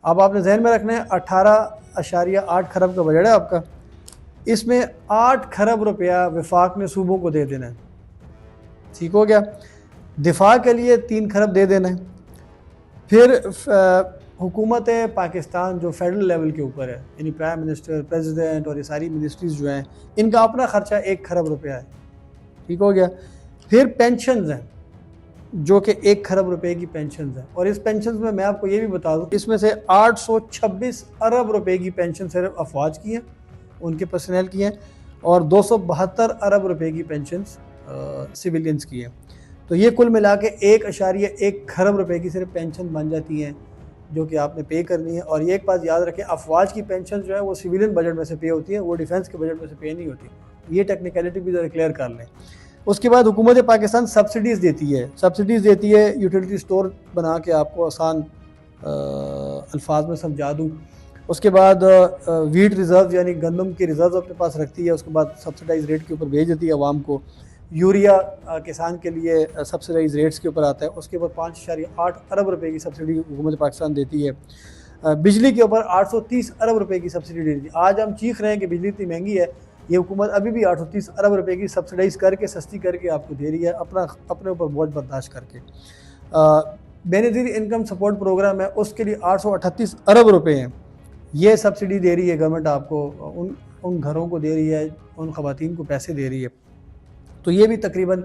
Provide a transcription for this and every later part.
अब आपने जहन में रखना है 18.8 खरब का बजट है आपका, इसमें 8 खरब रुपया वफाक ने सूबों को दे देना है। ठीक हो गया। दिफा के लिए 3 खरब दे देना है। फिर हुकूमत पाकिस्तान जो फेडरल लेवल के ऊपर है, यानी प्राइम मिनिस्टर, प्रेसिडेंट और ये सारी मिनिस्ट्रीज़ जो हैं, इनका अपना ख़र्चा 1 खरब रुपया है। ठीक हो गया। फिर पेंशन्स हैं जो कि 1 खरब रुपए की पेंशन्स हैं, और इस पेंशन्स में मैं आपको ये भी बता दूँ, इसमें से 826 अरब रुपए की पेंशन सिर्फ अफवाज की हैं, उनके पर्सनल की हैं, और 272 अरब रुपए की पेंशन सिविलियंस की हैं। तो ये कुल मिला के 1.1 खरब रुपए की सिर्फ पेंशन बन जाती हैं जो कि आपने पे करनी है। और ये एक बात याद रखें, अफवाज की पेंशन जो है वो सिविलियन बजट में से पे होती है, वो डिफेंस के बजट में से पे नहीं होती। ये टेक्निकलिटी भी ज़रा क्लियर कर लें। उसके बाद हुकूमत पाकिस्तान सब्सिडीज़ देती है, यूटिलिटी स्टोर बना के आपको आसान अल्फाज में समझा दूँ। उसके बाद वीट रिज़र्व यानी गंदम की रिज़र्व अपने पास रखती है, उसके बाद सब्सिडाइज रेट के ऊपर भेज देती है आवाम को। यूरिया किसान के लिए सब्सिडाइज रेट्स के ऊपर आता है, उसके ऊपर 5.8 अरब रुपए की सब्सिडी हुकूमत पाकिस्तान देती है। बिजली के ऊपर 830 अरब रुपए की सब्सिडी देती है। आज हम चीख रहे हैं कि बिजली इतनी महंगी है, ये हुकूमत अभी भी 830 अरब रुपए की सब्सिडाइज करके, सस्ती करके आपको दे रही है, अपने ऊपर बोझ बर्दाश्त करके। बेनिफिशियरी इनकम सपोर्ट प्रोग्राम है, उसके लिए 838 अरब रुपए हैं, ये सब्सिडी दे रही है गवर्नमेंट आपको, उन घरों को दे रही है, उन ख़वातीन को पैसे दे रही है। तो ये भी तकरीबन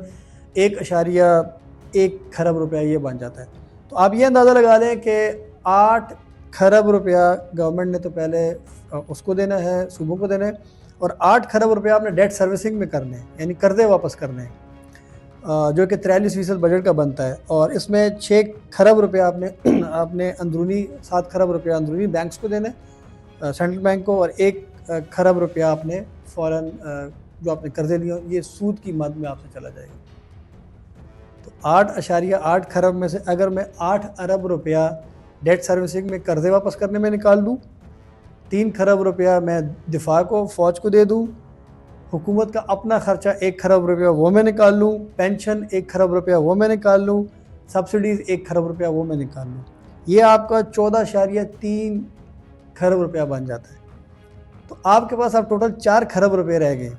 1.1 खरब रुपया ये बन जाता है। तो आप ये अंदाज़ा लगा लें कि 8 खरब रुपया गवर्नमेंट ने तो पहले उसको देना है, सूबों को देना है, और 8 खरब रुपया आपने डेट सर्विसिंग में करने हैं, यानी कर्जे वापस करने हैं, जो कि 43% बजट का बनता है। और इसमें 6 खरब रुपया आपने अंदरूनी 7 खरब रुपया अंदरूनी बैंक्स को देना है, सेंट्रल बैंक को, और 1 खरब रुपया आपने फ़ौरन जो आपने कर्जे लिए ये सूद की मद में आपसे चला जाएगा। तो 8.8 खरब में से अगर मैं 8 अरब रुपया डेट सर्विसिंग में कर्जे वापस करने में निकाल दूँ, 3 खरब रुपया मैं दिफा को, फ़ौज को दे दूँ, हुकूमत का अपना ख़र्चा 1 खरब रुपया वो मैं निकाल लूँ, पेंशन 1 खरब रुपया वो मैं निकाल लूँ, सब्सिडीज़ 1 खरब रुपया वो मैं निकाल लूँ, ये आपका 14.3 खरब रुपया बन जाता है। तो आपके पास अब टोटल 4 खरब रुपये रह गए,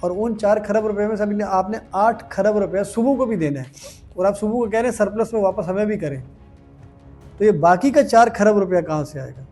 और उन 4 खरब रुपये में से आपने 8 खरब रुपया सूबों को भी देना है, और आप सूबों को कह रहे हैं सरप्लस में वापस हमें भी करें। तो ये बाकी का 4 खरब रुपया कहाँ से आएगा?